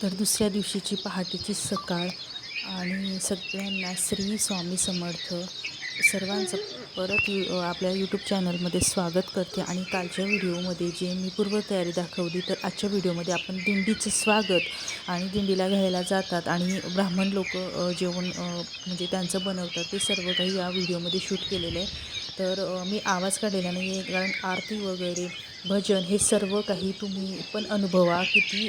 तर दुसऱ्या दिवशीची पहाटेची सकाळ आणि सगळ्यांना श्री स्वामी समर्थ सर्वांचं परत आपल्या यूट्यूब चॅनलमध्ये स्वागत करते. आणि कालच्या व्हिडिओमध्ये जे मी पूर्वतयारी दाखवली, तर आजच्या व्हिडिओमध्ये आपण दिंडीचं स्वागत आणि दिंडीला घ्यायला जातात आणि ब्राह्मण लोक जेवण म्हणजे त्यांचं बनवतात ते सर्व काही या व्हिडिओमध्ये शूट केलेलं आहे. तर मी आवाज काढलेला नाही आहे, कारण आरती वगैरे भजन हे सर्व काही तुम्ही पण अनुभवा. किती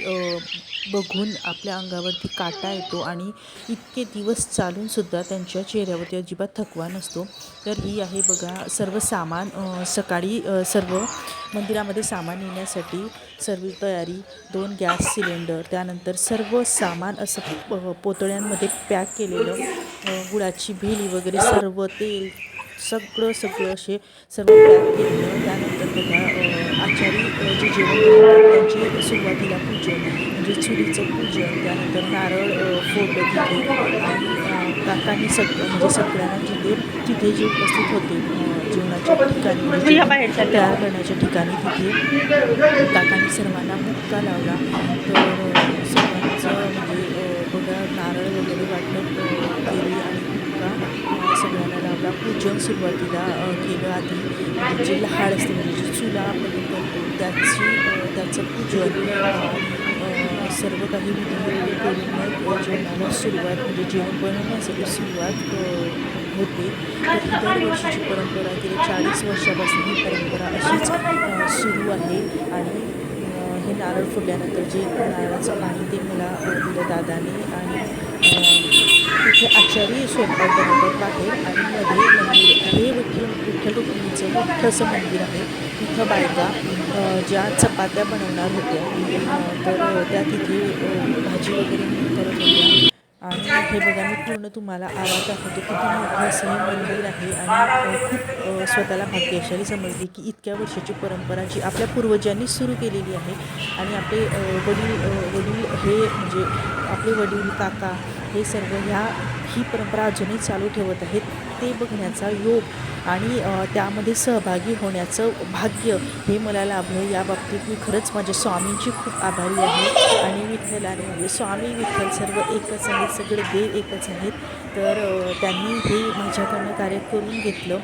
बघून आपल्या अंगावरती काटा येतो आणि इतके दिवस चालूनसुद्धा त्यांच्या चेहऱ्यावरती अजिबात थकवा नसतो. तर ही आहे बघा सर्व सामान. सकाळी सर्व मंदिरामध्ये सामान नेण्यासाठी सर्व तयारी. 2 गॅस सिलेंडर, त्यानंतर सर्व सामान असं पोतळ्यांमध्ये पॅक केलेलं. गुळाची भेली वगैरे सर्व, तेल सगळं असे सर्व पॅक केलेलं. त्यानंतर बघा आचारी जे जेवण बनवतात त्यांची सुरुवातीला पूजन म्हणजे चुलीचं पूजन, त्यानंतर नारळ फोडलं तिथे. आणि काकांनी म्हणजे सगळ्यांना तिथे जे उपस्थित होते जेवणाच्या ठिकाणी म्हणजे जेवण तयार करण्याच्या ठिकाणी तिथे काकांनी सर्वांना मुक्का लावला. तर सर्वांचं म्हणजे बघा नारळ वगैरे वाटप केली आणि मुक्का सगळ्यांना लावला. पूजन सुरुवातीला केलं आधी, म्हणजे जे लहाड असते म्हणजे जी चुला आपण करतो त्याचं पूजन आणि सर्व काही विधी करून मग जेवणाला सुरुवात म्हणजे जेवण बनवण्यासाठी सुरुवात होते. तर ही दरवर्षीची परंपरा गेली 40 वर्षापासून ही परंपरा अशीच सुरू आहे. आणि हे नारळ फोडल्यानंतर जे नारळाचं पाणी ते मला दिलं दादाने. आणि तिथे आचारी स्वयंपाक बनवतात बाहेर, आणि मध्ये मंदिर हे विठ्ठल रुक्मिणीचं मोठं असं मंदिर आहे. तिथं बायका ज्या चपात्या बनवणार होत्या तर त्या तिथे भाजी वगैरे करत होत्या. आणि हे बघा मी पूर्ण तुम्हाला आवाज दाखवते. किती मोठं असं हे मंदिर आहे. आणि खूप स्वतःला भाग्यशाली समजली की इतक्या वर्षाची परंपरा जी आपल्या पूर्वजांनी सुरू केलेली आहे. आणि आपले वडील हे म्हणजे आपले वडील काका हे सर्व ही परंपरा अजूनही चालू ठेवत आहेत. ते बघण्याचा योग आणि त्यामध्ये सहभागी होण्याचं भाग्य हे मला लाभलं. या बाबतीत मी खरंच माझ्या स्वामींची खूप आभारी आहे. आणि विठ्ठलाने म्हणजे स्वामी विठ्ठल सर्व एकच आहेत, सगळे देव एकच आहेत. तर त्यांनी हे माझ्याकडनं कार्य करून घेतलं.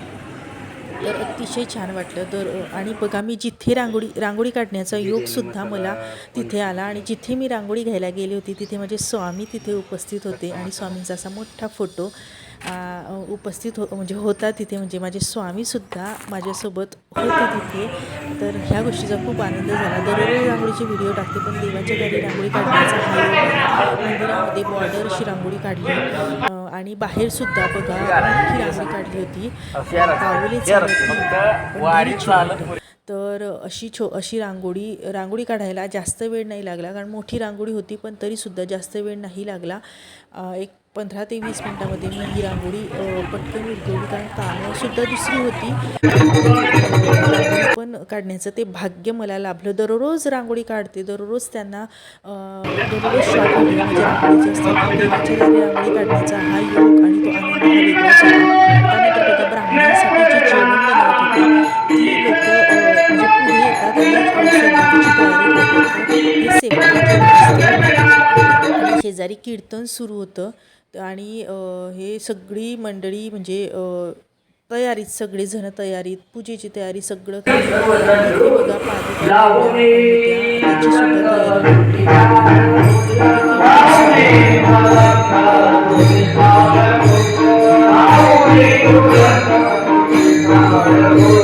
तर अतिशय छान वाटलं. तर आणि बघा मी जिथे रांगोळी काढण्याचा योगसुद्धा मला तिथे आला. आणि जिथे मी रांगोळी घ्यायला गेली होती तिथे माझे स्वामी तिथे उपस्थित होते. आणि स्वामींचा असा मोठा फोटो उपस्थित म्हणजे होता तिथे. म्हणजे माझे स्वामीसुद्धा माझ्यासोबत होते तिथे. तर ह्या गोष्टीचा खूप आनंद झाला. दररोज रांगोळीचे व्हिडिओ टाकते, पण देवाच्या घरी रांगोळी काढण्याचा हा योग आला. मंदिरामध्ये बॉर्डर अशी रांगोळी काढली. आणि बाहेरसुद्धा बघा मोठी रांगोळी काढली होती. पाऊले चालत पण तर अशी रांगोळी काढायला जास्त वेळ नाही लागला, कारण मोठी रांगोळी होती. पण तरीसुद्धा जास्त वेळ नाही लागला. एक 15 ते 20 मिनटामध्ये मी ही रांगोळी पटकन उरकवली, कारण कामंसुद्धा दुसरी होती. पण तरी रांगोळी पण काढण्याचं ते भाग्य मला लाभलं. दररोज रांगोळी काढते, दररोज त्यांना दररोज शॉर्ट व्हिडिओ माझ्या रांगोळीचे असतात. पण देवाच्या दारी रांगोळी काढण्याचा हा योग आणि तो आनंद हा वेगळाच होता. त्यानंतर बघा ब्राह्मणांसाठी जे जेवण बनवत होते ती लोक म्हणजे पुढे येतात आणि स्वयंपाकाची तयारी करतात. पण हे सेपरेट जेवण असतं. आणि शेजारी कीर्तन सुरू होतं. आणि हे सगळी मंडळी म्हणजे तयारीत, सगळेजण तयारीत, पूजेची तयारी सगळं काही. आणि इथे बघा पादुका होत्या, त्याचीसुद्धा तयारी करून ठेवलेली आहे. इथे कीर्तन सुरू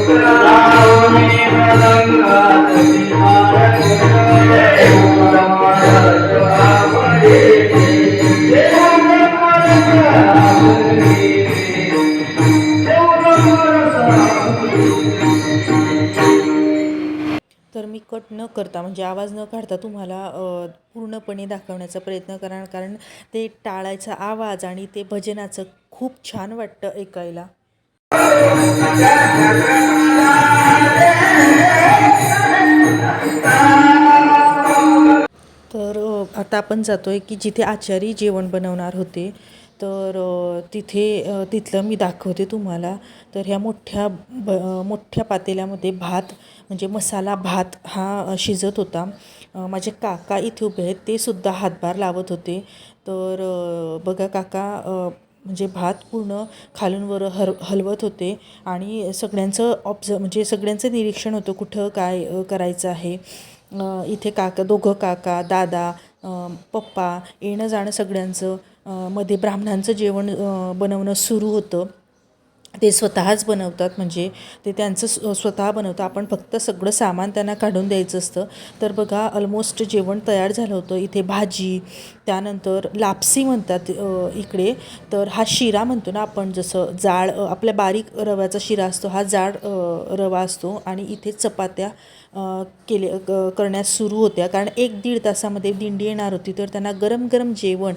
तर मी कट न करता म्हणजे आवाज न काढता तुम्हाला पूर्णपणे दाखवण्याचा प्रयत्न करणार, कारण ते टाळायचा आवाज आणि ते भजनाचं खूप छान वाटतं ऐकायला. तर आता आपण जातो आहे की जिथे आचारी जेवण बनवणार होते. तर तिथलं मी दाखवते तुम्हाला. तर ह्या मोठ्या पातेल्यामध्ये भात म्हणजे मसाला भात हा शिजत होता. माझे काका इथे उभे आहेत, ते सुद्धा हातभार लावत होते. तर बघा काका म्हणजे भात पूर्ण खालून वर हलवत होते आणि सगळ्यांचं म्हणजे सगळ्यांचं निरीक्षण होतं कुठं काय करायचं आहे. इथे काका दोघं काका दादा पप्पा येणं जाणं सगळ्यांचं मध्ये ब्राह्मणांचं जेवण बनवणं सुरू होतं. ते स्वतःच बनवतात, म्हणजे ते त्यांचं स्वतः बनवतं, आपण फक्त सगळं सामान त्यांना काढून द्यायचं असतं. तर बघा ऑलमोस्ट जेवण तयार झालं होतं. इथे भाजी, त्यानंतर लापसी म्हणतात इकडे. तर हा शिरा म्हणतो ना आपण, जसं जाड आपल्या बारीक रव्याचा शिरा असतो, हा जाड रवा असतो. आणि इथे चपात्या करण्यास सुरू होत्या, कारण 1-1.5 तासामध्ये दिंडी येणार होती. तर त्यांना गरम गरम जेवण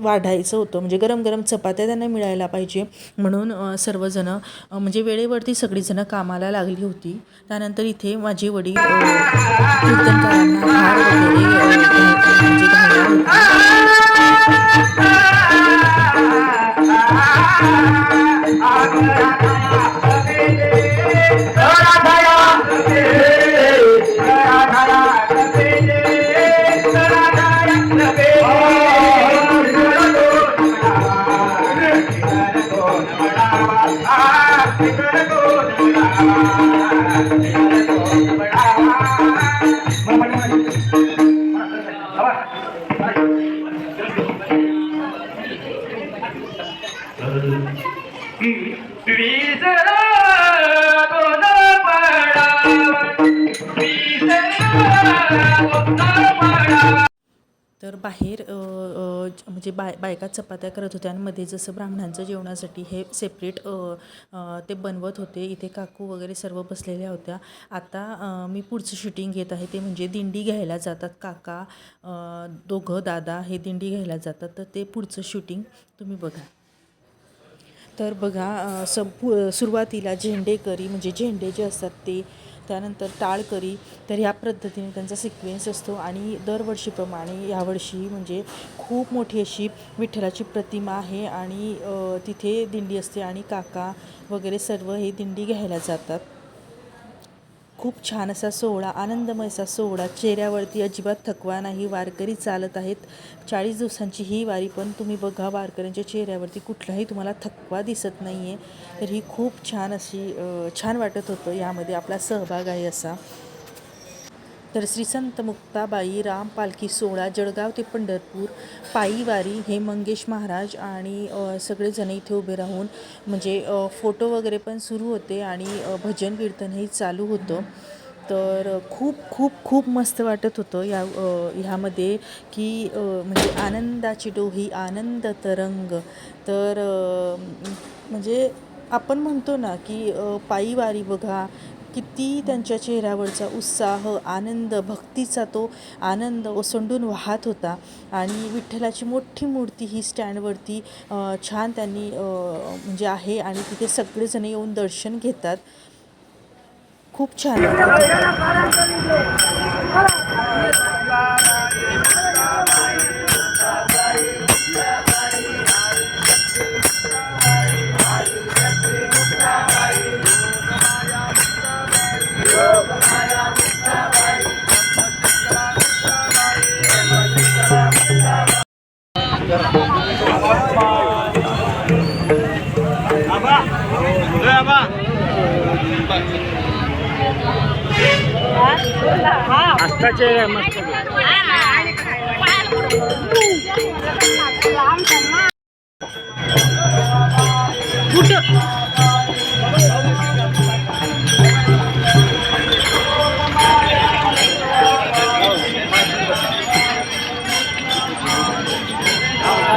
वाढायचं होतं, म्हणजे गरम गरम चपात्या त्यांना मिळायला पाहिजे म्हणून सर्वजणं म्हणजे वेळेवरती सगळीजणं कामाला लागली होती. त्यानंतर इथे माझे वडील कीर्तनकारांना हार वगैरे म्हणजे घालणार तर बाहेर म्हणजे बायका चपात्या करत होत्या आणि मध्ये जसं ब्राह्मणांचं जेवणासाठी हे सेपरेट ते बनवत होते. इथे काकू वगैरे सर्व बसलेल्या होत्या. आता मी पुढचं शूटिंग घेत आहे, ते म्हणजे दिंडी घ्यायला जातात काका दोघं दादा हे दिंडी घ्यायला जातात. तर ते पुढचं शूटिंग तुम्ही बघा. तर बघा सुरुवातीला झेंडेकरी म्हणजे झेंडे जे असतात ते, त्यानंतर टाळकरी. तर ह्या पद्धतीने त्यांचा सिक्वेन्स असतो. आणि दरवर्षीप्रमाणे यावर्षी म्हणजे खूप मोठी अशी विठ्ठलाची प्रतिमा आहे आणि तिथे दिंडी असते आणि काका वगैरे सर्व हे दिंडी घ्यायला जातात. खूप छान असा सोहळा, आनंदमय असा सोहळा, चेहऱ्यावरती अजिबात थकवा नाही. वारकरी चालत आहेत. 40 दिवसांची ही वारी, पण तुम्ही बघा वारकऱ्यांच्या चेहऱ्यावरती कुठलाही तुम्हाला थकवा दिसत नाही आहे. तर ही खूप छान अशी छान वाटत होतं यामध्ये आपला सहभाग आहे असा. तर श्री संत मुक्ताबाई राम पालखी सोहळा जळगाव ते पंढरपूर पायी वारी, हे मंगेश महाराज आणि सगळेजण इथे उभे राहून म्हणजे फोटो वगैरे पण सुरू होते आणि भजन कीर्तनही चालू होतं. तर खूप खूप खूप मस्त वाटत होतं ह्यामध्ये की म्हणजे आनंदाची डोही आनंद तरंग. तर म्हणजे आपण म्हणतो ना की पायी वारी बघा किती त्यांच्या चेहऱ्यावरचा उत्साह, आनंद, भक्तीचा तो आनंद ओसंडून वाहत होता. आणि विठ्ठलाची मोठी मूर्ती ही स्टँडवरती छान त्यांनी म्हणजे आहे आणि तिथे सगळेजण येऊन दर्शन घेतात. खूप छान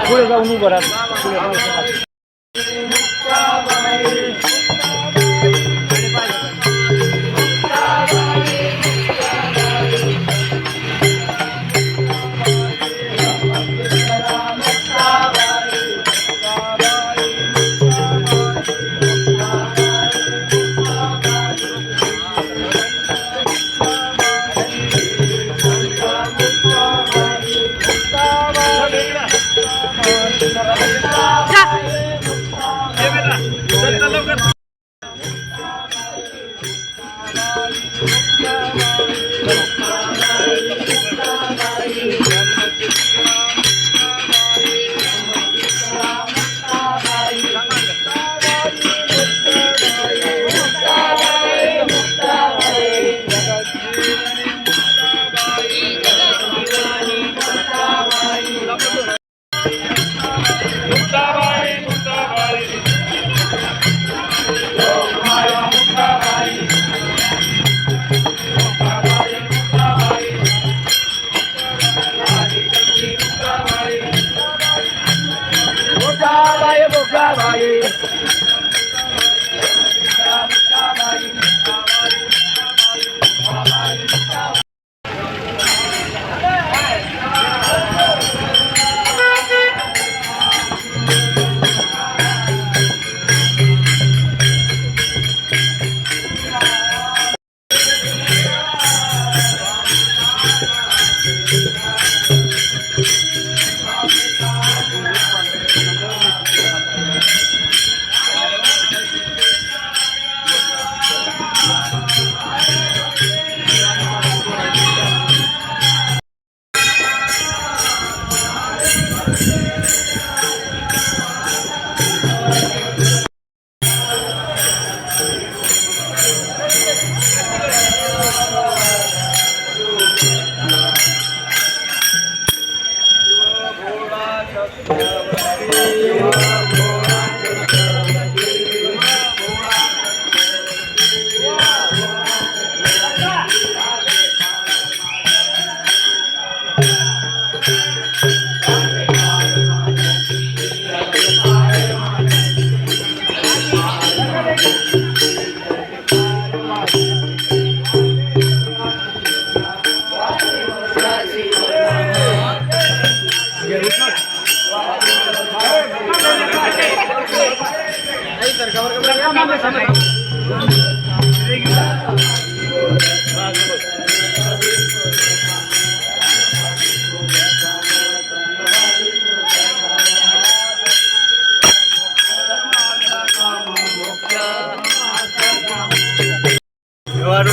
पुढे जाऊन उभं राहा. जा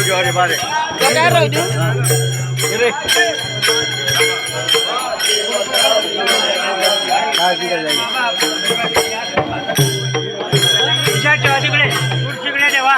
ज्वारी बारे तिकडे तिकडे देवा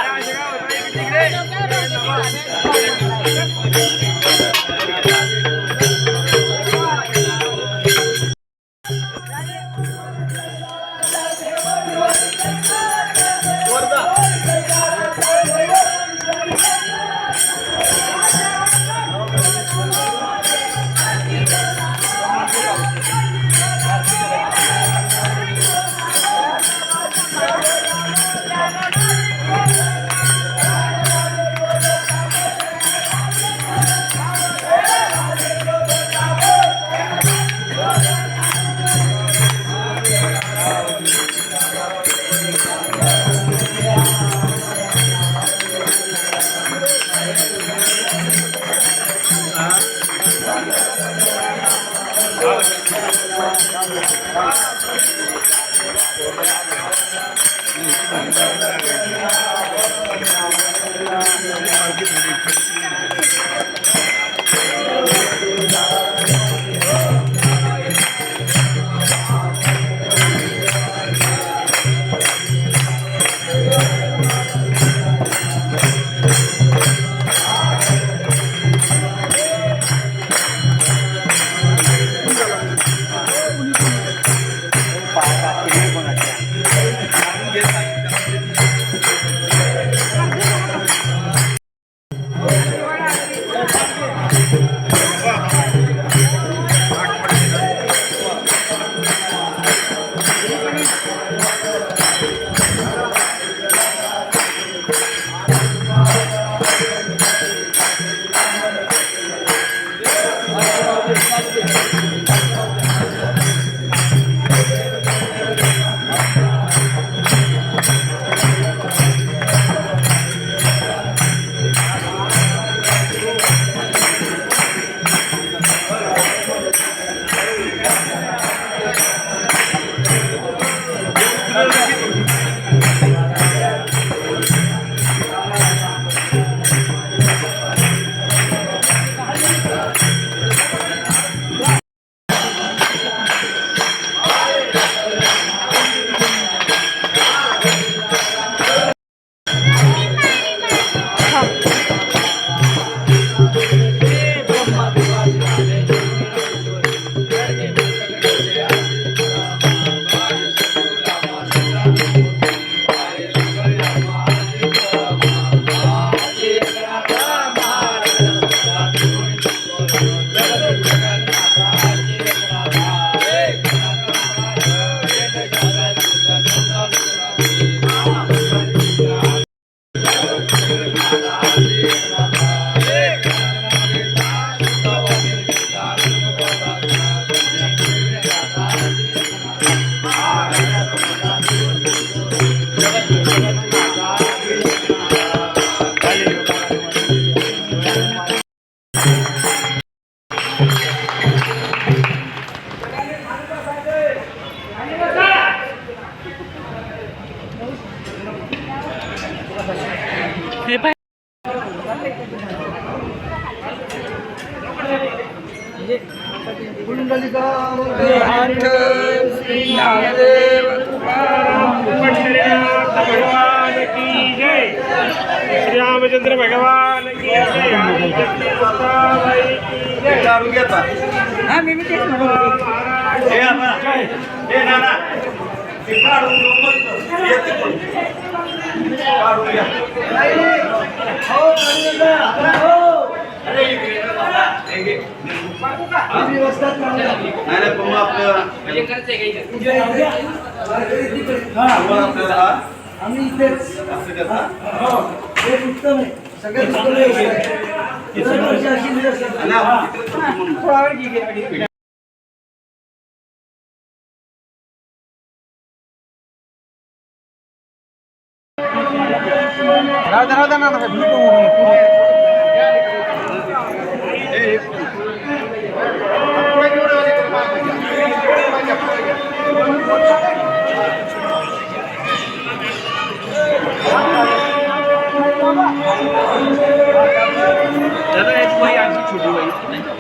रामचंद्र भगवान की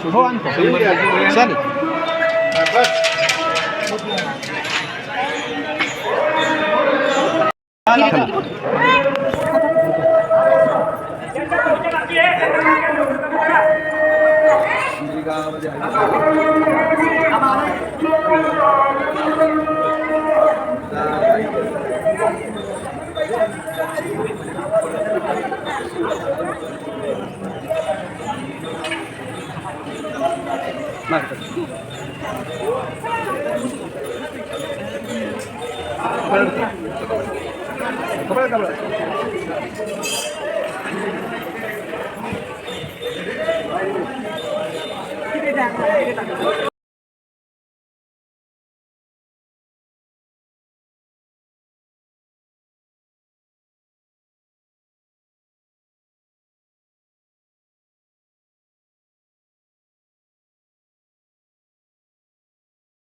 हो आणतो चालेल.